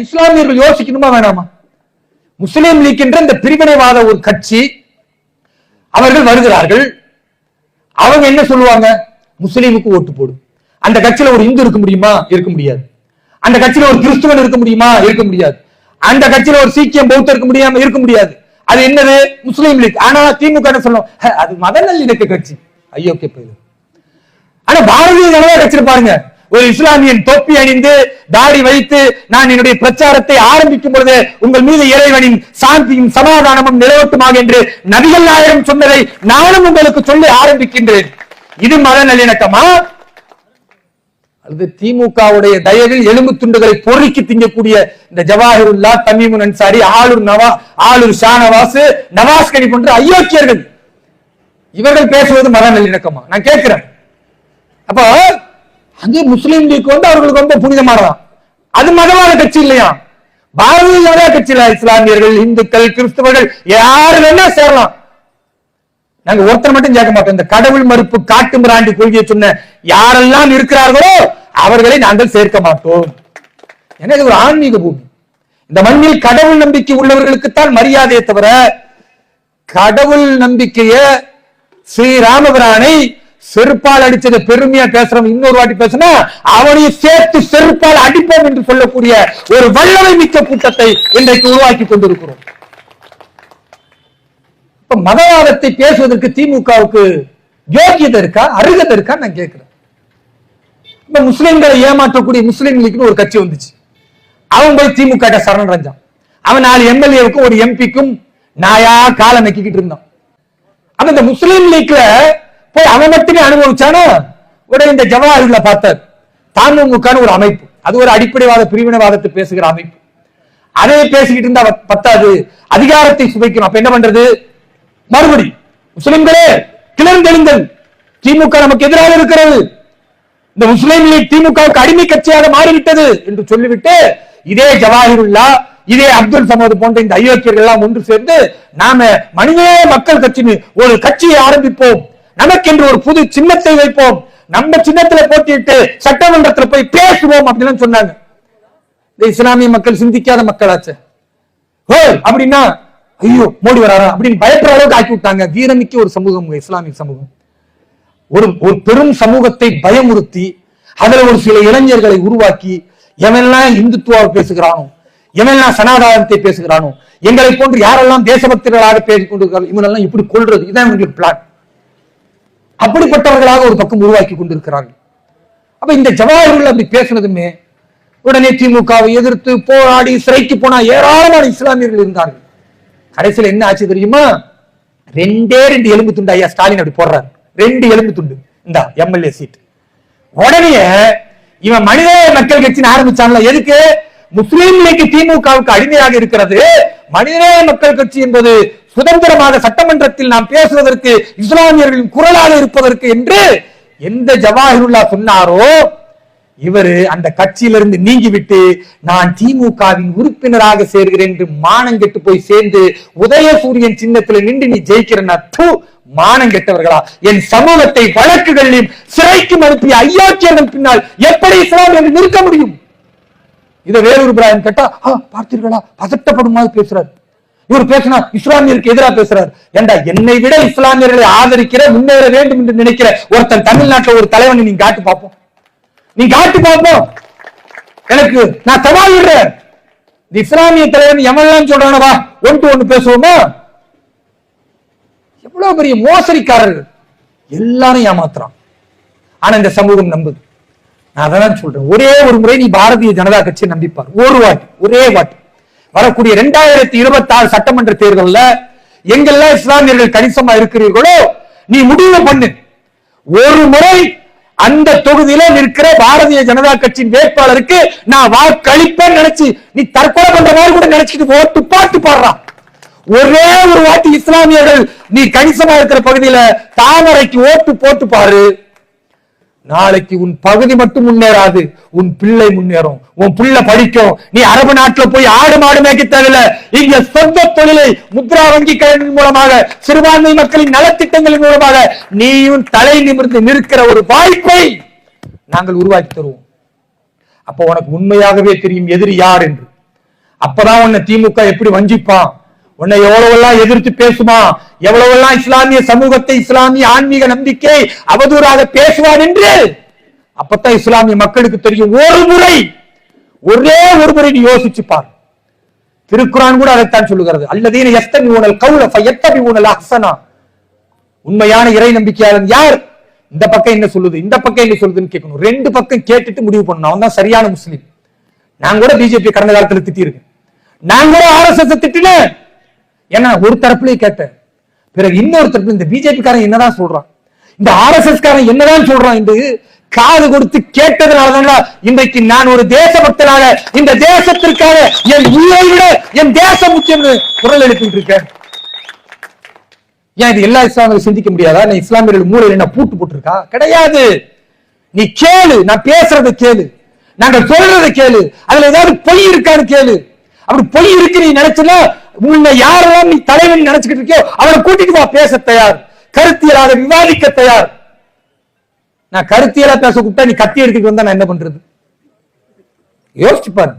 இஸ்லாமியர்கள் யோசிக்கணுமா வேணாமா? முஸ்லீம் லீக் என்ற இந்த பிரிவினைவாத ஒரு கட்சி, அவர்கள் வருகிறார்கள். அவங்க என்ன சொல்லுவாங்க? முஸ்லீமுக்கு ஓட்டு போடு. அந்த கட்சியில ஒரு இந்து இருக்க முடியுமா? இருக்க முடியாது. அந்த கட்சியில ஒரு கிறிஸ்துவன் இருக்க முடியுமா? இருக்க முடியாது. அந்த கட்சியில ஒரு சீக்கியம் பௌத்தம் இருக்க முடியாம இருக்க முடியாது. அது என்னது? முஸ்லீம் லீக். ஆனா திமுக என்ன சொல்லும்? அது மத நல்லிணக்க கட்சி. ஐயோ கேட்பது. ஆனா பாரதிய ஜனதா கட்சியில பாருங்க, ஒரு இஸ்லாமியன் தொப்பி அணிந்து தாடி வைத்து நான் என்னுடைய பிரச்சாரத்தை ஆரம்பிக்கும் பொழுது உங்கள் மீது இறைவனின் சாந்தியும் சமாதானமும் நிலவட்டுமாக என்று நபிகள் நாயகம் சொன்னதை நானும் உங்களுக்கு சொல்லி ஆரம்பிக்கின்றேன். இது மத நல்லிணக்கமா? அல்லது திமுகவுடைய தயவில் எலும்பு துண்டுகளை பொறுக்கி திங்கக்கூடிய இந்த ஜவாஹிருல்லா, தமீமுன் அன்சாரி, ஆளூர் ஷானவாஸ், நவாஸ் கனி போன்ற அயோக்கியர்கள் இவர்கள் பேசுவது மத நல்லிணக்கமா? நான் கேட்கிறேன். அப்ப அங்கே முஸ்லீம் லீக் வந்து அவர்களுக்கு ரொம்ப புனிதமானதான். அது மதவாத கட்சி இல்லையா? பாரதிய ஜனதா கட்சியில இஸ்லாமியர்கள், இந்துக்கள், கிறிஸ்தவர்கள் யாரு வேணா சேரலாம். நாங்க ஒருத்தர் மட்டும் கேட்க மாட்டோம். இந்த கடவுள் மறுப்பு காட்டு மிராண்டி கொள்கையை சொன்ன யாரெல்லாம் இருக்கிறார்களோ அவர்களை நாங்கள் சேர்க்க மாட்டோம். ஏன்னா இது ஒரு ஆன்மீக பூமி. இந்த மண்ணில் கடவுள் நம்பிக்கை உள்ளவர்களுக்குத்தான் மரியாதையை தவிர, கடவுள் நம்பிக்கைய ஸ்ரீராமபிரானை செருப்பால் அடிச்சதை பெருமையா பேசுறோம். இன்னொரு வாட்டி பேசினா அவனையும் சேர்த்து செருப்பால் அடிப்போம் என்று சொல்லக்கூடிய ஒரு வல்லமை மிக்க கூட்டத்தை இன்றைக்கு உருவாக்கி கொண்டிருக்கிறோம். இப்ப மதவாதத்தை பேசுவதற்கு திமுகவுக்கு யோக்கியதை இருக்கா, அருகதை இருக்கா? நான் கேட்கிறேன். இப்ப முஸ்லிம்களை ஏமாற்றக்கூடிய முஸ்லிம் லீக்னு ஒரு கட்சி வந்துச்சு. அவன் போய் திமுக சரணடைஞ்சான். அவன் 4 எம்எல்ஏவுக்கும் ஒரு எம்பிக்கும் நாயா கால நக்கிக்கிட்டு இருந்தான். அப்ப இந்த முஸ்லிம் லீக்ல போய் அவன் மட்டுமே அனுபவிச்சானோ உடனே இந்த ஜவாஹிர்ல பார்த்தார். தமுமுக ஒரு அமைப்பு, அது ஒரு அடிப்படைவாத பிரிவினைவாதத்தை பேசுகிற அமைப்பு. அதை பேசிக்கிட்டு இருந்தா பத்தாது, அதிகாரத்தை சுவைக்கணும். அப்ப என்ன பண்றது? மறுபடி முஸ்லிம்களே கிளர்ந்தெழுங்கள், திமுக நமக்கு எதிராக இருக்கிறது, இந்த முஸ்லிம் லீக் திமுகவுக்கு அடிமை கட்சியாக மாறிவிட்டது என்று சொல்லிவிட்டு இதே ஜவாஹிருல்லா, இதே அப்துல் சமது போன்ற இந்த அயோக்கியர்கள் எல்லாம் ஒன்று சேர்ந்து நாம மனிதநேய மக்கள் கட்சின்னு ஒரு கட்சியை ஆரம்பிப்போம், நமக்கென்று ஒரு புது சின்னத்தை வைப்போம், நம்ம சின்னத்துல போட்டிட்டு சட்டமன்றத்தில் போய் பேசுவோம் அப்படின்னு சொன்னாங்க. இந்த இஸ்லாமிய மக்கள் சிந்திக்காத மக்களாச்சு. அப்படின்னா ஐயோ மோடி வராரா அப்படின்னு பயப்படுற அளவுக்கு ஆக்கி விட்டாங்க. வீரமிக்க ஒரு சமூகம் இஸ்லாமிய சமூகம். ஒரு பெரும் சமூகத்தை பயமுறுத்தி அதுல ஒரு சில இளைஞர்களை உருவாக்கி எவெல்லாம் இந்துத்துவாவை பேசுகிறானோ, எவெல்லாம் சனாதானத்தை பேசுகிறானோ, எங்களை போன்று யாரெல்லாம் தேசபக்தர்களாக பேசிக் கொண்டிருக்கிறார்கள் இவனெல்லாம் இப்படி கொள்றது, இதான் இவங்களுக்கு பிளான். அப்படிப்பட்டவர்களாக ஒரு பக்கம் உருவாக்கி கொண்டிருக்கிறார்கள். அப்ப இந்த ஜவாஹிருல்லா அப்படி பேசுனதுமே உடனே திமுகவை எதிர்த்து போராடி சிறைக்கு போனா ஏராளமான இஸ்லாமியர்கள் இருந்தார்கள். கடைசியில் என்ன ஆச்சு தெரியுமா? 2 எலும்பு துண்டு ஐயா ஸ்டாலின் அப்படி போடுறாரு. 2 எலும்பு துண்டு இந்த எம்எல்ஏ சீட். உடனே இவன் மனித மக்கள் கட்சின்னு ஆரம்பிச்சான்ல, எதுக்கு? முஸ்லீம் லீக் திமுகவுக்கு அடிமையாக இருக்கிறது. மனிதநேய மக்கள் கட்சி என்பது சுதந்திரமாக சட்டமன்றத்தில் நாம் பேசுவதற்கு, இஸ்லாமியர்களின் குரலாக இருப்பதற்கு என்று எந்த ஜவாஹிருல்லா சொன்னாரோ இவரு அந்த கட்சியிலிருந்து நீங்கிவிட்டு நான் திமுகவின் உறுப்பினராக சேர்கிறேன் என்று மானங்கெட்டு போய் சேர்ந்து உதயசூரியன் சின்னத்தில் நின்று நீ ஜெயிக்கிறனா மானம் கெட்டவர்களா? என் சமூகத்தை வழக்குகளிலும் சிறைக்கும் அனுப்பிய ஐயாக்கியர்கள் பின்னால் எப்படி இஸ்லாமியர்கள் நிற்க முடியும்? இதை வேறொரு பிராயம் கேட்டா பார்த்தீர்களா பதட்டப்படும் மாதிரி பேசுறாரு. இவர் பேசினா இஸ்லாமியருக்கு எதிராக பேசுறாரு. ஏண்டா, என்னை விட இஸ்லாமியர்களை ஆதரிக்கிற முன்னேற வேண்டும் என்று நினைக்கிற ஒருத்தன் தமிழ்நாட்டில் ஒரு தலைவனை நீ காட்டு பார்ப்போம், நீ காட்டு பார்ப்போம். எனக்கு நான் சவால் விடுறேன். இந்த இஸ்லாமிய தலைவன் எவன்லாம் சொல்றானவா ஒன்று பேசுவோமா? எவ்வளவு பெரிய மோசடிக்காரர்கள், எல்லாரும் ஏமாத்துறான். ஆனா இந்த சமூகம் நம்புது. நான் அதான் சொல்றேன், ஒரே ஒரு முறை நீ பாரதிய ஜனதா கட்சியை நம்பிப்பார், ஒரு வாட்டி, ஒரே வாட்டி. வரக்கூடிய 2026 சட்டமன்ற தேர்தல்ல எங்கெல்லாம் இஸ்லாமியர்கள் கணிசமா இருக்கிறீர்களோ நீ முடிவு பண்ணு, ஒரு முறை அந்த தொகுதியில நிற்கிற பாரதிய ஜனதா கட்சியின் வேட்பாளருக்கு நான் வாக்களிப்பேன் நினைச்சு நீ தற்கொலை பண்ற மாதிரி கூட நினைச்சிட்டு ஓட்டு பாட்டு பாடுறான். ஒரே ஒரு வாட்டி இஸ்லாமியர்கள் நீ கணிசமா இருக்கிற பகுதியில தாமரைக்கு ஓட்டு போட்டு பாரு. நாளைக்கு உன் பகுதி மட்டும் முன்னேறாது, உன் பிள்ளை முன்னேறும், உன் பிள்ளை படிக்கும். நீ அரபு நாட்டுல போய் ஆடு மாடு மேய்க்க தேவையில்ல. இங்க சொந்த தொழிலை முத்ரா வங்கி கடன் மூலமாக, சிறுபான்மை மக்களின் நலத்திட்டங்களின் மூலமாக நீயும் தலை நிமிர்ந்து நிற்கிற ஒரு வாய்ப்பை நாங்கள் உருவாக்கி தருவோம். அப்போ உனக்கு உண்மையாகவே தெரியும் எதிரி யார் என்று. அப்பதான் உன்னை திமுக எப்படி வஞ்சிப்பான், உன்னை எவ்வளவெல்லாம் எதிர்த்து பேசுமா, எவ்வளவெல்லாம் இஸ்லாமிய சமூகத்தை, இஸ்லாமிய ஆன்மீக நம்பிக்கை அவதூறாக பேசுவான் என்று அப்பதான் இஸ்லாமிய மக்களுக்கு தெரியும். ஒரே ஒரு முறை நீ யோசிச்சுப்பார். திருக்குரான் கூட அதைத்தான் சொல்லுகிறது. அல்லதீன யஸ்தமிஊனல் கௌல ஃபயத்தபிஊனல் அஹ்ஸனா. உண்மையான இறை நம்பிக்கையாளன் யார்? இந்த பக்கம் என்ன சொல்லுது, இந்த பக்கம் என்ன சொல்லுதுன்னு கேட்கணும். ரெண்டு பக்கம் கேட்டுட்டு முடிவு பண்ணணும். அவன் தான் சரியான முஸ்லீம். நான் கூட பிஜேபி கடந்த காலத்துல திட்டிருக்கேன், நான் கூட RSS திட்டினேன். ஏன்னா ஒரு தரப்புலயே கேட்டேன், பிறகு இன்னொரு தரப்புல இந்த பிஜேபி காரன் என்னதான் சொல்றான், இந்த RSS காரன் என்னதான் சொல்றான் என்று காது கொடுத்து கேட்டதுனாலதான் இன்றைக்கு நான் ஒரு தேசபக்தனாக இந்த தேசத்திற்காக என் உயிரை விட என் தேசம் முக்கியம் குரல் எழுப்பிட்டு இருக்கேன். ஏன் இது எல்லா இஸ்லாமியர்களும் சிந்திக்க முடியாதா? நான் இஸ்லாமியர்கள் மூலையில் என்ன பூட்டு போட்டிருக்கா? கிடையாது. நீ கேளு, நான் பேசுறதை கேளு, நாங்கள் சொல்றதை கேளு, அதுல ஏதாவது பொய் இருக்கான்னு கேளு. அப்படி பொய் இருக்கு நீ நினைச்சா, உன்னை யாரெல்லாம் நீ தலைவன் நினைச்சுக்கிட்டு இருக்கியோ அவனை கூட்டிட்டு வா, பேச தயார், கருத்தியலாக விவாதிக்க தயார். நான் கருத்தியலா பேச கூப்பிட்டா நீ கத்தி எடுத்துட்டு வந்தா நான் என்ன பண்றது? யோசிச்சு பாரு.